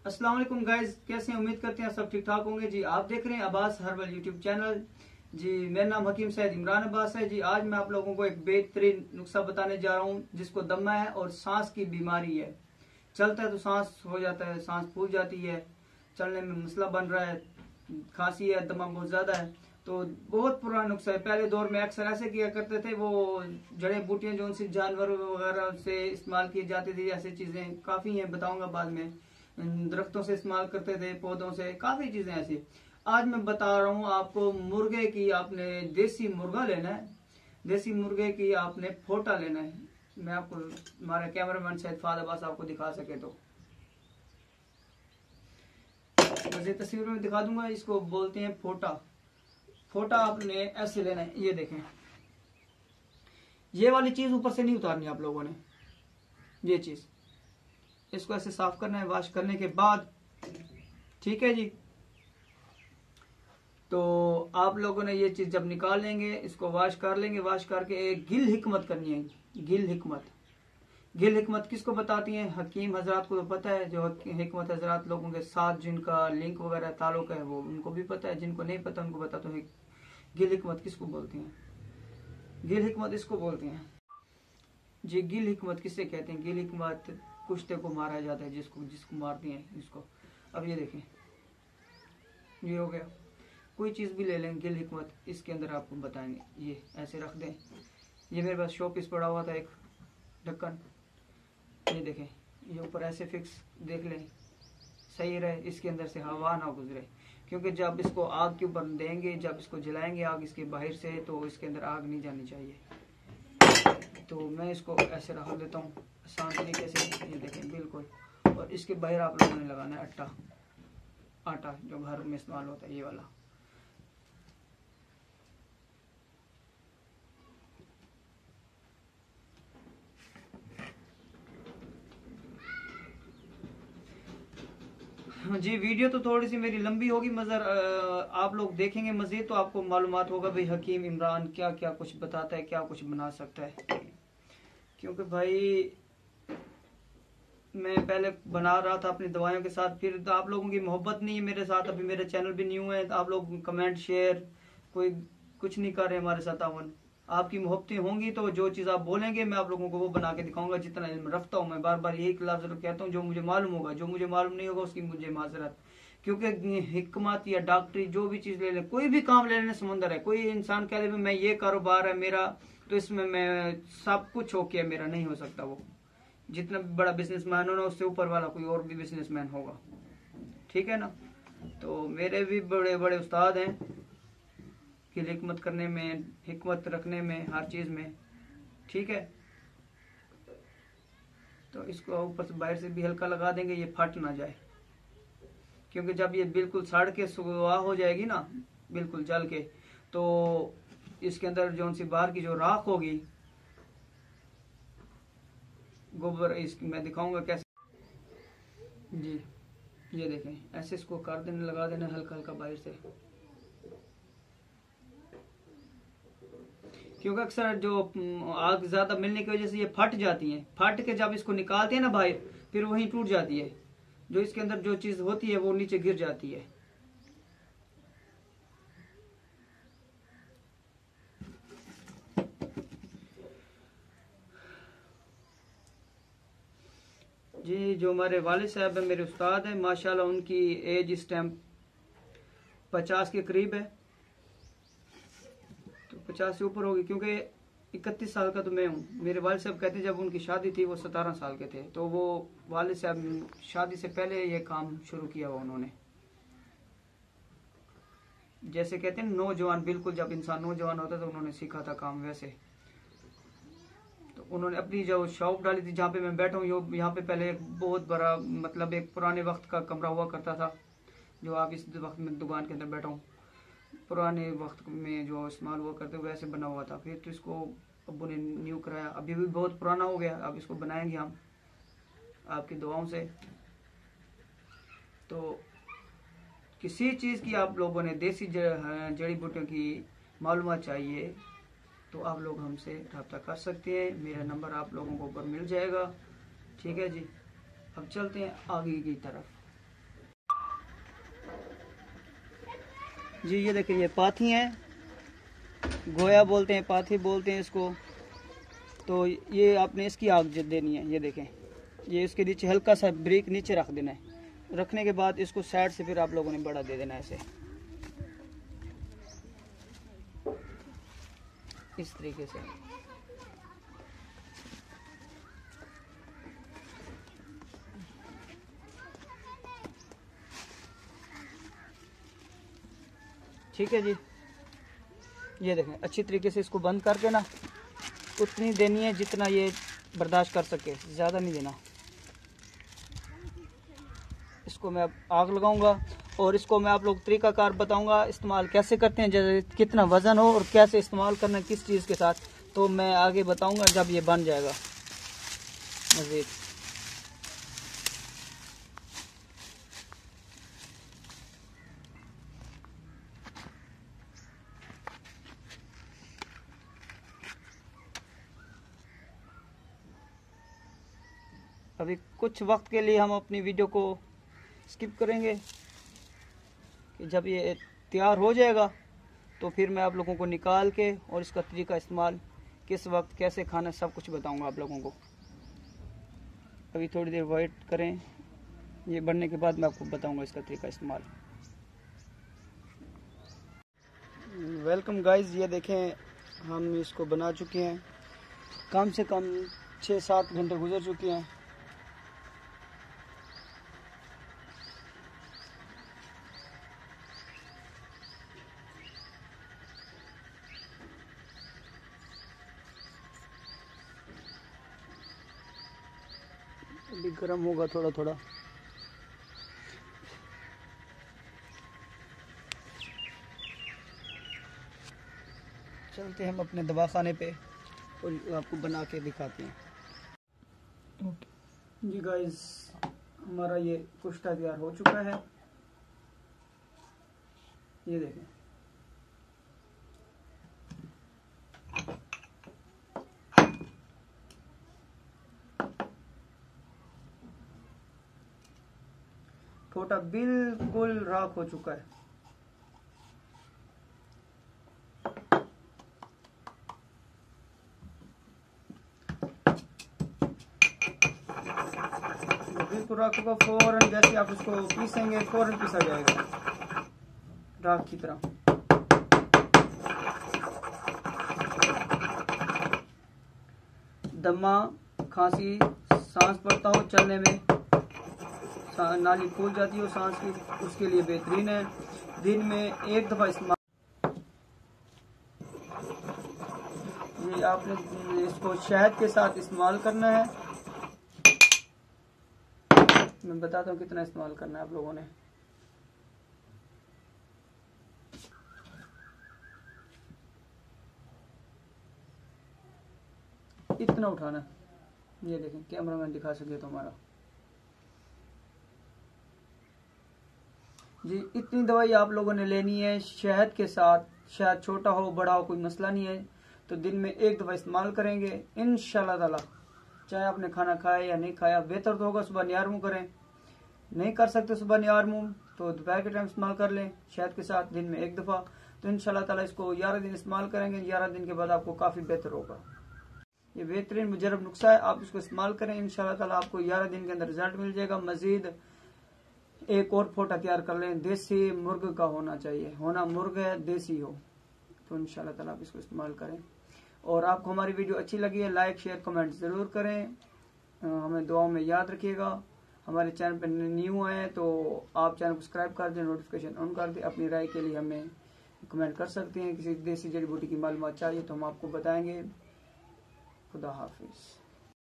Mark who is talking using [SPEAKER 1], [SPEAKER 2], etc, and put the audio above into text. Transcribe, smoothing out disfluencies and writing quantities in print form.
[SPEAKER 1] अस्सलाम वालेकुम गाइस, कैसे हैं? उम्मीद करते हैं सब ठीक ठाक होंगे जी। आप देख रहे हैं अब्बास हर्बल यूट्यूब चैनल जी। मेरा नाम हकीम सैयद इमरान अब्बास है जी। आज मैं आप लोगों को एक बेहतरीन नुस्खा बताने जा रहा हूँ जिसको दमा है और सांस की बीमारी है। चलता है तो सांस हो जाता है, सांस फूल जाती है, चलने में मसला बन रहा है, खांसी है, दमा बहुत ज्यादा है। तो बहुत पुराना नुस्खा है। पहले दौर में अक्सर ऐसे किया करते थे, वो जड़ी बूटियां जो उनसे जानवरों वगैरह से इस्तेमाल की जाती थी, ऐसी चीजें काफी हैं, बताऊंगा बाद में। दरख्तों से इस्तेमाल करते थे, पौधों से, काफी चीजें ऐसी। आज मैं बता रहा हूँ आपको मुर्गे की, आपने देसी मुर्गा लेना है, देसी मुर्गे की आपने फोटा लेना है। मैं आपको, हमारे कैमरामैन सैयद फाद अब्बास आपको दिखा सके तो वैसे तस्वीर में दिखा दूंगा। इसको बोलते हैं फोटा। फोटा आपने ऐसे लेना है, ये देखें, ये वाली चीज ऊपर से नहीं उतारनी आप लोगों ने, ये चीज, इसको ऐसे साफ करना है वॉश करने के बाद, ठीक है जी। तो आप लोगों ने ये चीज जब निकाल लेंगे, इसको वॉश कर लेंगे, वॉश करके एक गिल हिकमत करनी है। गिल हिकमत, गिल हिकमत किसको बताती हैं? हकीम हजरात को तो पता है, जो हिकमत हजरात लोगों के साथ जिनका लिंक वगैरह ताल्लुक है वो उनको भी पता है, जिनको नहीं पता उनको बता। तो गिल हिकमत किसको बोलती हैं? गिल हिकमत इसको बोलते हैं जी। गिल हिकमत किससे कहते हैं? गिल हिकमत कुश्ते को मारा जाता है, जिसको जिसको मारती हैं इसको। अब ये देखें, ये हो गया। कोई चीज़ भी ले लें, गिल हिकमत इसके अंदर आपको बताएंगे। ये ऐसे रख दें। ये मेरे पास शो पीस पड़ा हुआ था, एक ढक्कन, ये देखें, ये ऊपर ऐसे फिक्स देख लें, सही रहे, इसके अंदर से हवा ना गुजरे। क्योंकि जब इसको आग के ऊपर देंगे, जब इसको जलाएंगे आग इसके बाहर से, तो इसके अंदर आग नहीं जानी चाहिए। तो मैं इसको ऐसे रख देता हूँ आसान तरीके से, ये देखें बिल्कुल। और इसके बाहर आप लोगों ने लगाना है आटा, आटा जो घर में इस्तेमाल होता है, ये वाला। जी, वीडियो तो थोड़ी सी मेरी लंबी होगी, मगर आप लोग देखेंगे मजीद तो आपको मालूमात होगा भाई हकीम इमरान क्या क्या कुछ बताता है, क्या कुछ बना सकता है। क्योंकि भाई मैं पहले बना रहा था अपनी दवाइयों के साथ, फिर तो आप लोगों की मोहब्बत नहीं है मेरे साथ, अभी मेरे चैनल भी न्यू है, तो आप लोग कमेंट शेयर कोई कुछ नहीं कर रहे हमारे साथ तावन। आपकी मोहब्बतें होंगी तो जो चीज़ आप बोलेंगे मैं आप लोगों को वो बना के दिखाऊंगा, जितना इल्म रखता हूँ। मैं बार बार यही लफ्ज़ कहता हूँ, जो मुझे मालूम होगा, जो मुझे मालूम नहीं होगा उसकी मुझे माजरत। क्योंकि हिकमत या डॉक्टरी जो भी चीज़ ले लें, कोई भी काम ले लेने समुंदर है। कोई इंसान कह दे मैं ये कारोबार है मेरा, तो इसमें मैं सब कुछ हो के मेरा नहीं हो सकता। वो जितना भी बड़ा बिजनेसमैन हो ना, उससे ऊपर वाला कोई और भी बिजनेसमैन होगा, ठीक है ना। तो मेरे भी बड़े बड़े उस्ताद हैं कि हिकमत करने में, हिकमत रखने में, हर चीज़ में, ठीक है। तो इसको ऊपर से बाहर से भी हल्का लगा देंगे, ये फट ना जाए। क्योंकि जब ये बिल्कुल सड़ के सुहा हो जाएगी ना, बिल्कुल जल के, तो इसके अंदर जो सी बाहर की जो राख होगी, गोबर, इसकी मैं दिखाऊंगा कैसे जी। ये देखें, ऐसे इसको कर देने, लगा देना हल्का हल्का बाहर से। क्योंकि अक्सर जो आग ज्यादा मिलने की वजह से ये फट जाती हैं, फट के जब इसको निकालते हैं ना बाहर, फिर वहीं टूट जाती है। जो इसके अंदर जो चीज होती है वो नीचे गिर जाती है। जी, जो हमारे वालिद साहब है, मेरे उस्ताद हैं, माशाल्लाह उनकी एज इस टाइम 50 के करीब है, तो 50 से ऊपर होगी। क्योंकि 31 साल का तो मैं हूँ। मेरे वालिद साहब कहते हैं जब उनकी शादी थी वो 17 साल के थे, तो वो वालिद साहब शादी से पहले ये काम शुरू किया हुआ उन्होंने। जैसे कहते हैं नौजवान, बिल्कुल जब इंसान नौजवान होता है तो उन्होंने सीखा था काम वैसे। तो उन्होंने अपनी जो शॉप डाली थी, जहाँ पे मैं बैठा हूँ, यहाँ पे पहले एक बहुत बड़ा, मतलब एक पुराने वक्त का कमरा हुआ करता था, जो आप इस वक्त में दुकान के अंदर बैठा हूँ, पुराने वक्त में जो इस्तेमाल हुआ करते वैसे बना हुआ था। फिर तो इसको अब्बू ने न्यू कराया, अभी भी बहुत पुराना हो गया, अब इसको बनाएंगे हम आपकी दुआओं से। तो किसी चीज़ की आप लोगों ने देसी जड़ी बूटियों की मालूमात चाहिए तो आप लोग हमसे रब्ता कर सकते हैं। मेरा नंबर आप लोगों को ऊपर मिल जाएगा, ठीक है जी। अब चलते हैं आगे की तरफ। जी ये देखिए, ये पाथी हैं, गोया बोलते हैं, पाथी बोलते हैं इसको। तो ये आपने इसकी आग देनी है। ये देखें, ये इसके नीचे हल्का सा ब्रेक नीचे रख देना है। रखने के बाद इसको साइड से फिर आप लोगों ने बड़ा दे देना है ऐसे, इस तरीके से। ठीक है जी, ये देखें, अच्छी तरीके से इसको बंद करके ना उतनी देनी है जितना ये बर्दाश्त कर सके, ज़्यादा नहीं देना। इसको मैं अब आग लगाऊंगा और इसको मैं आप लोग तरीकाकार बताऊंगा इस्तेमाल कैसे करते हैं, जैसे कितना वज़न हो और कैसे इस्तेमाल करना है किस चीज़ के साथ, तो मैं आगे बताऊंगा जब ये बन जाएगा मज़ीद। अभी कुछ वक्त के लिए हम अपनी वीडियो को स्किप करेंगे कि जब ये तैयार हो जाएगा तो फिर मैं आप लोगों को निकाल के और इसका तरीका इस्तेमाल किस वक्त कैसे खाना सब कुछ बताऊंगा आप लोगों को। अभी थोड़ी देर वेट करें, ये बनने के बाद मैं आपको बताऊंगा इसका तरीका इस्तेमाल। वेलकम गाइस, ये देखें हम इसको बना चुके हैं। कम से कम 6-7 घंटे गुजर चुके हैं। अभी गर्म होगा थोड़ा थोड़ा। चलते हैं हम अपने दवाखाने पे और आपको बना के दिखाते हैं। जी गाइस, हमारा ये कुश्ता तैयार हो चुका है। ये देखें, फोटा बिल्कुल राख हो चुका है। बिल्कुल राख होगा, फौरन जैसे आप उसको पीसेंगे फौरन पीसा जाएगा राख की तरह। दमा, खांसी, सांस पड़ता हो चलने में, नाली फूल जाती हो सांस की, उसके लिए बेहतरीन है। दिन में 1 दफ़ा इस्तेमाल। ये आपने इसको शहद के साथ इस्तेमाल करना है। मैं बताता हूँ कितना इस्तेमाल करना है आप लोगों ने। इतना उठाना, ये देखें, कैमरा मैन दिखा सके तो हमारा। जी इतनी दवाई आप लोगों ने लेनी है शहद के साथ। शहद छोटा हो बड़ा हो कोई मसला नहीं है, तो दिन में 1 दफ़ा इस्तेमाल करेंगे इंशाल्लाह ताला। चाहे आपने खाना खाया या नहीं खाया, बेहतर तो होगा सुबह नियार मुँह करें। नहीं कर सकते सुबह नियार मुँह तो दोपहर के टाइम इस्तेमाल कर लें शहद के साथ, दिन में 1 दफ़ा। तो इंशाल्लाह ताला इसको 11 दिन इस्तेमाल करेंगे। 11 दिन के बाद आपको काफ़ी बेहतर होगा। ये बेहतरीन मुजरब नुस्खा है, आप इसको इस्तेमाल करें। इंशाल्लाह ताला आपको 11 दिन के अंदर रिजल्ट मिल जाएगा। मजीद एक और फोटा तैयार कर लें, देसी मुर्ग का होना चाहिए, होना मुर्ग है देसी हो, तो इंशाल्लाह ताला आप इसको इस्तेमाल करें। और आपको हमारी वीडियो अच्छी लगी है, लाइक शेयर कमेंट ज़रूर करें। हमें दुआओं में याद रखिएगा। हमारे चैनल पर न्यू आए तो आप चैनल को सब्सक्राइब कर दें, नोटिफिकेशन ऑन कर दें। अपनी राय के लिए हमें कमेंट कर सकते हैं। किसी देसी जड़ी बूटी की मालूमात चाहिए तो हम आपको बताएंगे। खुदा हाफिज।